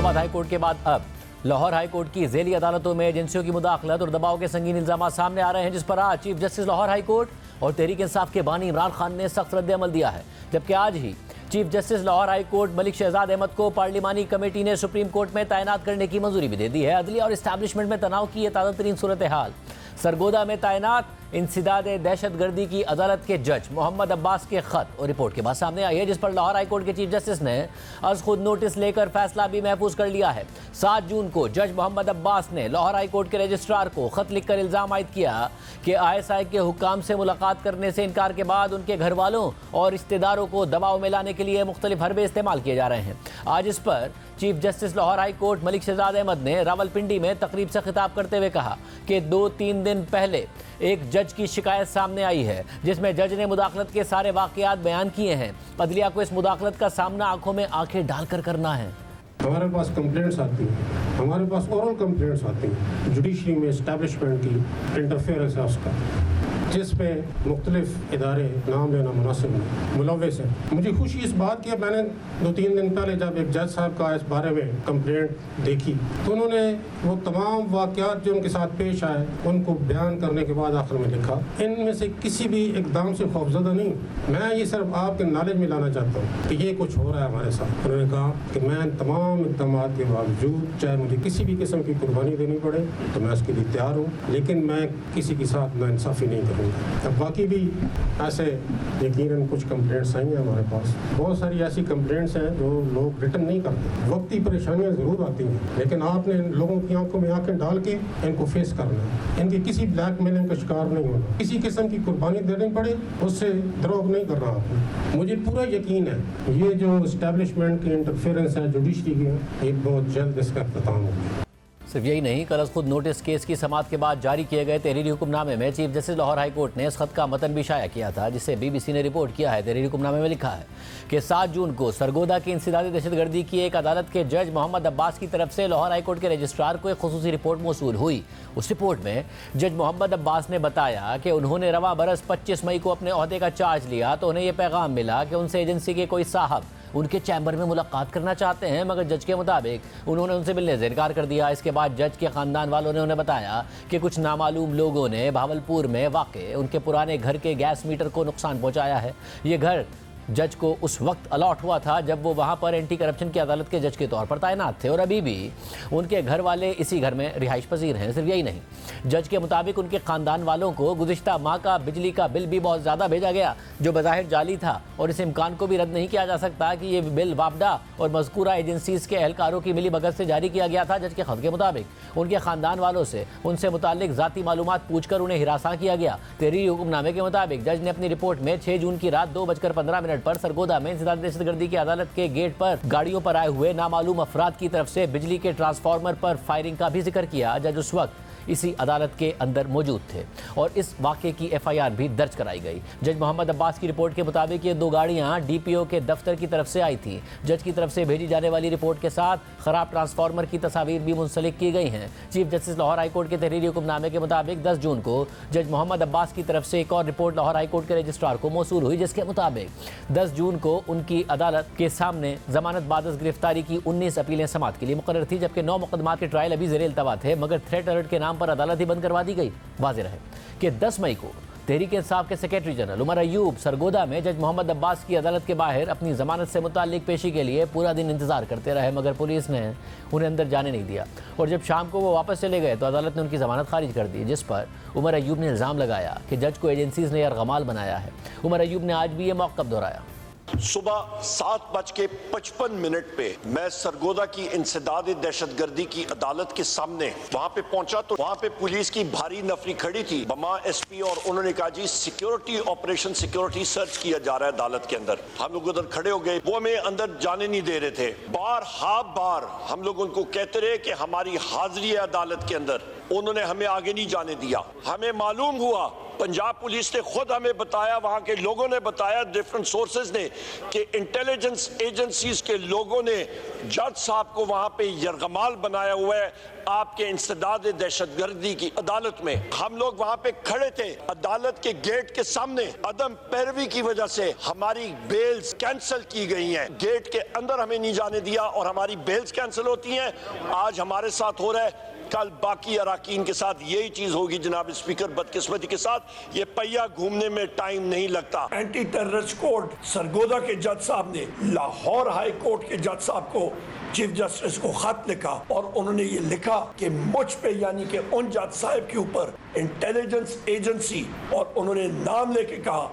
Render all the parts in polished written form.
Islamabad high court के बाद अब लाहौर हाई कोर्ट की झेली अदालतों में एजेंसियों की मुदाखलत और दबाव के संगीन इल्जाम सामने आ रहे हैं, जिस पर आज chief justice Lahore high court और तहरीक इंसाफ के बानी इमरान खान ने सख्त रद्द-ए-अमल दिया है। जबकि आज ही chief justice Lahore high court Malik Shahzad Ahmad को पार्लिमानी कमेटी ने सुप्रीम कोर्ट में तैनात करने की मंजूरी भी दे दी है। अदलिया और इस्टेब्लिशमेंट में तनाव की यह ताज़ा तरीन सूरत हाल। सरगोदा में तैनात इंसिदाद दहशतगर्दी की अदालत के जज मोहम्मद अब्बास के खत और रिपोर्ट के बाद सामने आई है, जिस पर लाहौर हाई कोर्ट के चीफ जस्टिस ने आज खुद नोटिस लेकर फैसला भी महफूज कर लिया है। 7 जून को जज मोहम्मद अब्बास ने लाहौर हाई कोर्ट के रजिस्ट्रार को खत लिखकर इल्जाम आयद किया कि ISI के हुक्काम से मुलाकात करने से इनकार के बाद उनके घर वालों और रिश्तेदारों को दबाव में लाने के लिए मुख्तलिफ हरबे इस्तेमाल किए जा रहे हैं। आज इस पर chief justice Lahore high court Malik Shahzad Ahmed ने रावलपिंडी में तकरीब से खिताब करते हुए कहा कि 2-3 दिन पहले एक जज की शिकायत सामने आई है, जिसमें जज ने मुदाखलत के सारे वाक़यात बयान किए हैं। अदलिया को इस मुदाखलत का सामना आंखों में आंखें डालकर करना है। हमारे पास कंप्लेंट्स आती हैं, हमारे पास ओरल कंप्लेंट्स आती हैं जुडिशरी में एस्टैब्लिशमेंट की इंटरफेरेंस है उसका, जिस पे मुख्तलिफ इदारे नाम लेना मुनासिब नहीं मुलव्वस है। मुझे खुशी इस बात की, मैंने 2-3 दिन पहले जब एक जज साहब का इस बारे में कंप्लेंट देखी तो उन्होंने वो तमाम वाक़यात जो उनके साथ पेश आए उनको बयान करने के बाद आखिर में लिखा, इनमें से किसी भी इकदाम से खौफजदा नहीं। मैं ये सिर्फ आपके नॉलेज में लाना चाहता हूँ कि ये कुछ हो रहा है हमारे साथ। उन्होंने कहा कि मैं तमाम इकदाम के बावजूद चाहे मुझे किसी भी किस्म की कुर्बानी देनी पड़े तो मैं उसके लिए तैयार हूँ, लेकिन मैं किसी के साथ नाइंसाफ़ी नहीं करूँगा। अब बाकी भी ऐसे यकीनन कुछ कंप्लेंट्स आई हैं हमारे पास, बहुत सारी ऐसी कंप्लेंट्स हैं जो लोग रिटर्न नहीं करते। वक्ती परेशानियां ज़रूर आती हैं, लेकिन आपने लोगों की आंखों में आंखें डाल के इनको फेस करना है। इनकी किसी ब्लैकमेलिंग का शिकार नहीं होना, किसी किस्म की कुर्बानी देनी पड़े उससे द्रोह नहीं करना आपको। मुझे पूरा यकीन है ये जो इस्टेब्लिशमेंट की इंटरफेरेंस है जुडिशरी की, ये बहुत जल्द इसका अख्ताम होगा। सिर्फ यही नहीं, कल खुद नोटिस केस की समाअत के बाद जारी किए गए तहरीरी हुक्मनामे में chief justice Lahore high court ने इस खत का मतन भी शाया किया था, जिसे BBC ने रिपोर्ट किया है। तहरीरी हुक्मनामे में लिखा है कि 7 जून को सरगोदा की इंसिदादी दहशतगर्दी की एक अदालत के जज मोहम्मद अब्बास की तरफ से लाहौर हाई कोर्ट के रजिस्ट्रार को एक खुसूसी रिपोर्ट मौसूल हुई। उस रिपोर्ट में जज मोहम्मद अब्बास ने बताया कि उन्होंने रवा बरस 25 मई को अपने ओहदे का चार्ज लिया तो उन्हें यह पैगाम मिला कि उनसे एजेंसी के कोई साहब उनके चैम्बर में मुलाकात करना चाहते हैं, मगर जज के मुताबिक उन्होंने उनसे मिलने से इनकार कर दिया। इसके बाद जज के ख़ानदान वालों ने उन्हें बताया कि कुछ नामालूम लोगों ने भावलपुर में वाक़े उनके पुराने घर के गैस मीटर को नुकसान पहुंचाया है। ये घर जज को उस वक्त अलॉट हुआ था जब वो वहाँ पर एंटी करप्शन की अदालत के जज के तौर पर तैनात थे और अभी भी उनके घर वाले इसी घर में रिहाइश पजीर हैं। सिर्फ यही नहीं, जज के मुताबिक उनके ख़ानदान वालों को गुज़िश्ता माह का बिजली का बिल भी बहुत ज़्यादा भेजा गया, जो बज़ाहिर जाली था और इस इम्कान को भी रद्द नहीं किया जा सकता कि ये बिल वापडा और मज़कूरा एजेंसीज़ के एहलकारों की मिली भगत से जारी किया गया था। जज के खत के मुताबिक उनके ख़ानदान वालों से उनसे मुताल्लिक ज़ाती मालूमात पूछ कर उन्हें हिरासा किया गया। तहरीरी हुक्मनामे के मुताबिक जज ने अपनी रिपोर्ट में 6 जून की रात 2:15 पर सरगोदा में इंसिदाद दहशतगर्दी की अदालत के गेट पर गाड़ियों पर आए हुए नामालूम अफराद की तरफ से बिजली के ट्रांसफार्मर पर फायरिंग का भी जिक्र किया। जज उस वक्त इसी अदालत के अंदर मौजूद थे और इस वाक़े की FIR भी दर्ज कराई गई। जज मोहम्मद अब्बास की रिपोर्ट के मुताबिक ये 2 गाड़ियां DPO के दफ्तर की तरफ से आई थी। जज की तरफ से भेजी जाने वाली रिपोर्ट के साथ खराब ट्रांसफार्मर की तस्वीर भी मुंसलिक की गई हैं। Chief justice Lahore high court के तहरीरी हुक्मनामे के मुताबिक 10 जून को जज मोहम्मद अब्बास की तरफ से एक और रिपोर्ट लाहौर हाई कोर्ट के रजिस्ट्रार को मौसूल हुई, जिसके मुताबिक 10 जून को उनकी अदालत के सामने जमानत बादस गिरफ्तारी की 19 अपीलें समाअत के लिए मुकर्रर थी, जबकि 9 मुकदमात के ट्रायल अभी ज़ेर इल्तवा थे, मगर थ्रेट अलर्ट के नाम पर अदालत ही बंद करवा दी गई। वाज़ेह है कि 10 मई को तहरीक इंसाफ के सेक्रेटरी जनरल उमर अयूब सरगोदा में जज मोहम्मद अब्बास की अदालत के बाहर अपनी जमानत से मुताल्लिक पेशी के लिए पूरा दिन इंतजार करते रहे, मगर पुलिस ने उन्हें अंदर जाने नहीं दिया और जब शाम को वो वापस चले गए तो अदालत ने उनकी जमानत खारिज कर दी, जिस पर उमर अयूब ने इल्ज़ाम लगाया कि जज को एजेंसीज़ ने यरगमाल बनाया है। उमर अयूब ने आज भी ये मौक़िफ़ दोहराया। सुबह 7:55 पे मैं सरगोदा की इंसदाद दहशतगर्दी की अदालत के सामने वहां पे पहुंचा तो वहां पे पुलिस की भारी नफरी खड़ी थी, बमा SP, और उन्होंने कहा जी सिक्योरिटी ऑपरेशन, सिक्योरिटी सर्च किया जा रहा है अदालत के अंदर। हम लोग उधर खड़े हो गए, वो हमें अंदर जाने नहीं दे रहे थे। बार हम लोग उनको कहते रहे कि हमारी हाजिरी है अदालत के अंदर, उन्होंने हमें आगे नहीं जाने दिया। हमें मालूम हुआ पंजाब पुलिस ने खुद हमें बताया, वहां के लोगों ने बताया, डिफरेंट सोर्सेज ने, कि इंटेलिजेंस एजेंसीज के लोगों ने जज साहब को वहां पे यरगमाल बनाया हुआ है आपके इंसदाद दहशतगर्दी की अदालत में। हम लोग वहां पे खड़े थे अदालत के गेट के सामने, अदम पैरवी की वजह से हमारी बेल्स कैंसिल की गई हैं। गेट के अंदर हमें नहीं जाने दिया और हमारी बेल्स कैंसिल होती हैं। आज हमारे साथ हो रहा है, कल बाकी अराकीन के साथ यही चीज होगी। जनाब स्पीकर, बदकिस्मती के साथ ये पहिया घूमने में टाइम नहीं लगता। एंटी टेररिस्ट कोड सरगोदा के जज साहब ने लाहौर हाई कोर्ट के जज साहब को, चीफ जस्टिस को खत लिखा और उन्होंने ये लिखा कि मुझ पे यानी कि उन जज साहब के ऊपर इंटेलिजेंस एजेंसी, और उन्होंने नाम लेके कहा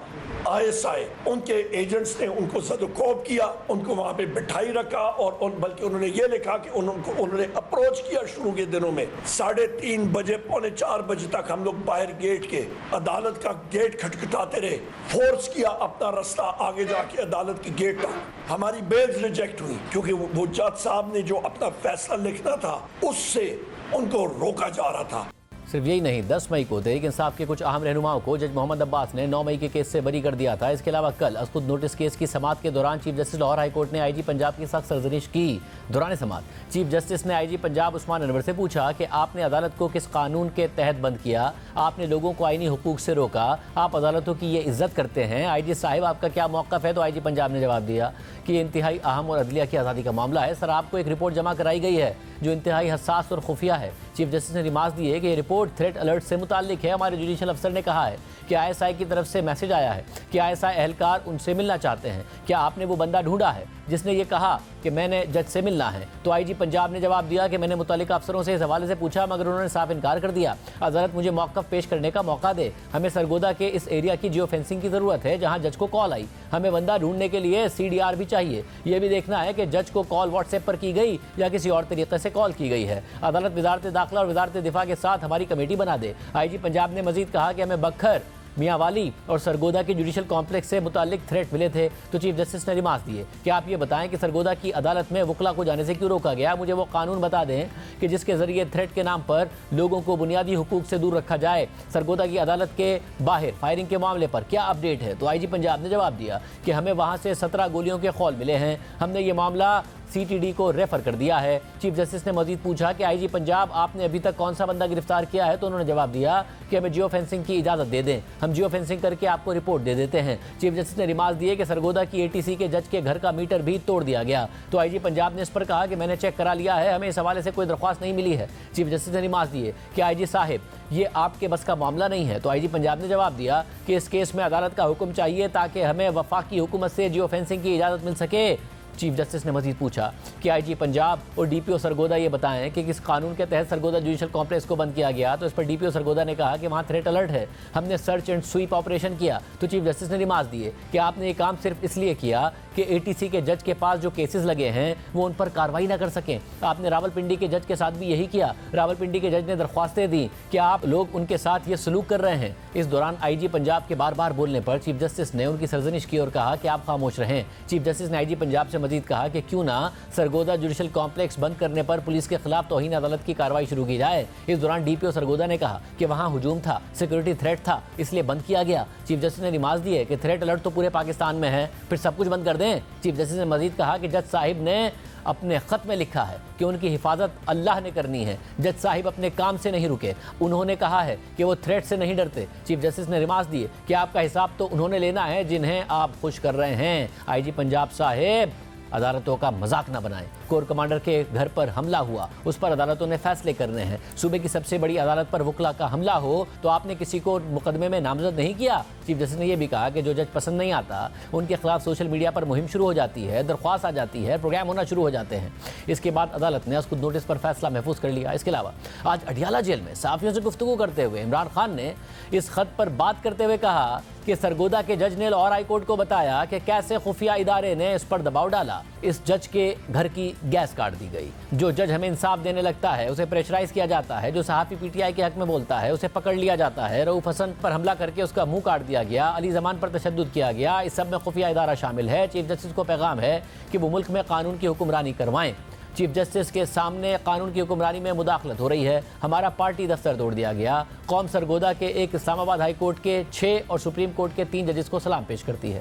ISI, उनके एजेंट्स ने उनको सदुकोब किया, उनको वहां पे बिठाई रखा और बल्कि उन्होंने ये लिखा कि उन्होंने अप्रोच किया शुरू के दिनों में 3:30 बजे, 3:45 बजे तक हम लोग बाहर गेट के, अदालत का गेट खटखटाते रहे, फोर्स किया अपना रास्ता आगे जाके अदालत के गेट तक। हमारी बेल्स रिजेक्ट हुई क्योंकि वो जज साहब ने जो अपना फैसला लिखना था उससे उनको रोका जा रहा था। सिर्फ यही नहीं, 10 मई को तहरीक इंसाफ के कुछ अहम रहनुमाओं को जज मोहम्मद अब्बास ने 9 मई के केस से बरी कर दिया था। इसके अलावा कल असखुद नोटिस केस की समाअत के दौरान chief justice Lahore high court ने IG पंजाब की सख्त सरजनिश की। दौरान समाअत चीफ जस्टिस ने IG पंजाब उस्मान अनवर से पूछा कि आपने अदालत को किस कानून के तहत बंद किया, आपने लोगों को आईनी हुकूक से रोका, आप अदालतों की ये इज्जत करते हैं, IG साहिब आपका क्या मौक़िफ़ है? तो IG पंजाब ने जवाब दिया कि इंतहाई अहम और अदलिया की आज़ादी का मामला है। सर, आपको एक रिपोर्ट जमा कराई गई है जो इंतहाई हसास और खुफिया है। चीफ जस्टिस ने रिमार्क दिए कि ये रिपोर्ट थ्रेट अलर्ट से मुताल्लिक है। हमारे जुडिशल अफसर ने कहा है कि ISI की तरफ से मैसेज आया है कि ISI एहलकार उनसे मिलना चाहते हैं। क्या आपने वो बंदा ढूंढा है जिसने ये कहा कि मैंने जज से मिलना है? तो IG पंजाब ने जवाब दिया कि मैंने मुतल्लिका अफसरों से इस हवाले से पूछा मगर उन्होंने साफ इनकार कर दिया। अदालत मुझे मौक़िफ़ पेश करने का मौका दे। हमें सरगोदा के इस एरिया की जियो फेंसिंग की ज़रूरत है जहाँ जज को कॉल आई। हमें बंदा ढूंढने के लिए CDR भी चाहिए। यह भी देखना है कि जज को कॉल व्हाट्सएप पर की गई या किसी और तरीके से कॉल की गई है। अदालत वज़ारत दाखिला और वज़ारत दिफा के साथ हमारी कमेटी बना दे। IG पंजाब ने मजीद कहा कि हमें बखर, मियांवाली और सरगोदा के जुडिशल कॉम्प्लेक्स से मुताल्लिक थ्रेट मिले थे। तो चीफ जस्टिस ने रिमार्क दिए कि आप ये बताएं कि सरगोदा की अदालत में वकला को जाने से क्यों रोका गया? मुझे वो कानून बता दें कि जिसके ज़रिए थ्रेट के नाम पर लोगों को बुनियादी हुकूक से दूर रखा जाए। सरगोदा की अदालत के बाहर फायरिंग के मामले पर क्या अपडेट है? तो IG पंजाब ने जवाब दिया कि हमें वहाँ से 17 गोलियों के खौल मिले हैं। हमने ये मामला CTD को रेफर कर दिया है। चीफ जस्टिस ने मजीद पूछा कि IG पंजाब आपने अभी तक कौन सा बंदा गिरफ्तार किया है? तो उन्होंने जवाब दिया कि हमें जियो फेंसिंग की इजाज़त दे दें, हम जियो फेंसिंग करके आपको रिपोर्ट दे देते हैं। चीफ जस्टिस ने रिमार्क दिए कि सरगोदा की ATC के जज के घर का मीटर भी तोड़ दिया गया। तो IG पंजाब ने इस पर कहा कि मैंने चेक करा लिया है, हमें इस हवाले से कोई दरख्वास्त नहीं मिली है। चीफ जस्टिस ने रिमार्क दिए कि IG साहिब ये आपके बस का मामला नहीं है। तो IG पंजाब ने जवाब दिया कि इस केस में अदालत का हुक्म चाहिए ताकि हमें वफाकी हुकूमत से जियो फेंसिंग की इजाज़त मिल सके। चीफ जस्टिस ने मजीद पूछा कि IG पंजाब और DPO सरगोदा ये बताएं कि किस कानून के तहत सरगोदा जुडिशल कॉम्प्लेक्स को बंद किया गया। तो इस पर DPO सरगोदा ने कहा कि वहाँ थ्रेट अलर्ट है, हमने सर्च एंड स्वीप ऑपरेशन किया। तो चीफ जस्टिस ने रिमार्क दिए कि आपने ये काम सिर्फ इसलिए किया कि ATC के जज के पास जो केसेस लगे हैं वो उन पर कार्रवाई ना कर सकें। आपने रावलपिंडी के जज के साथ भी यही किया। रावलपिंडी के जज ने दरख्वास्तें दी कि आप लोग उनके साथ ये सलूक कर रहे हैं। इस दौरान IG पंजाब के बार बार बोलने पर चीफ जस्टिस ने उनकी सरजनिश की और कहा कि आप खामोश रहें। चीफ जस्टिस ने IG पंजाब से मजीद कहा कि क्यों ना सरगोदा जुडिशल कॉम्प्लेक्स बंद करने पर पुलिस के खिलाफ तौहीन अदालत की कार्रवाई शुरू की जाए। इस दौरान DPO सरगोदा ने कहा कि वहां हुजूम था, सिक्योरिटी थ्रेट था, इसलिए बंद किया गया। चीफ जस्टिस ने रिमार्क दिए कि थ्रेट अलर्ट तो पूरे पाकिस्तान में है, फिर सब कुछ बंद कर दें। चीफ जस्टिस ने मजीद कहा कि जज साहिब ने अपने ख़त में लिखा है कि उनकी हिफाजत अल्लाह ने करनी है। जज साहिब अपने काम से नहीं रुके, उन्होंने कहा है कि वो थ्रेट से नहीं डरते। चीफ जस्टिस ने रिमार्क दिए कि आपका हिसाब तो उन्होंने लेना है जिन्हें आप खुश कर रहे हैं। IG पंजाब साहिब अदालतों का मजाक ना बनाएं। कोर कमांडर के घर पर हमला हुआ, उस पर अदालतों ने फैसले करने हैं। सूबे की सबसे बड़ी अदालत पर वकला का हमला हो तो आपने किसी को मुकदमे में नामजद नहीं किया। चीफ जस्टिस ने यह भी कहा कि जो जज पसंद नहीं आता उनके खिलाफ सोशल मीडिया पर मुहिम शुरू हो जाती है, दरख्वास्त आ जाती है, प्रोग्राम होना शुरू हो जाते हैं। इसके बाद अदालत ने उसको नोटिस पर फैसला महफूज कर लिया। इसके अलावा आज अडियाला जेल में सहाफ़ियों से गुफ्तगू करते हुए इमरान खान ने इस खत पर बात करते हुए कहा कि सरगोदा के जज ने लाहौर हाई कोर्ट को बताया कि कैसे खुफिया इदारे ने इस पर दबाव डाला। इस जज के घर की गैस काट दी गई। जो जज हमें इंसाफ देने लगता है उसे प्रेशराइज किया जाता है, जो सहाफ़ी PTI के हक में बोलता है उसे पकड़ लिया जाता है। रऊफ हसन पर हमला करके उसका मुंह काट दिया गया, अली जमान पर तशद्दुद किया गया। इस सब में खुफिया इदारा शामिल है। चीफ जस्टिस को पैगाम है कि वो मुल्क में कानून की हुक्मरानी करवाएं। चीफ जस्टिस के सामने कानून की हुक्मरानी में मुदाखलत हो रही है। हमारा पार्टी दफ्तर तोड़ दिया गया। कौम सरगोदा के एक इस्लामाबाद हाई कोर्ट के 6 और सुप्रीम कोर्ट के 3 जजेस को सलाम पेश करती है।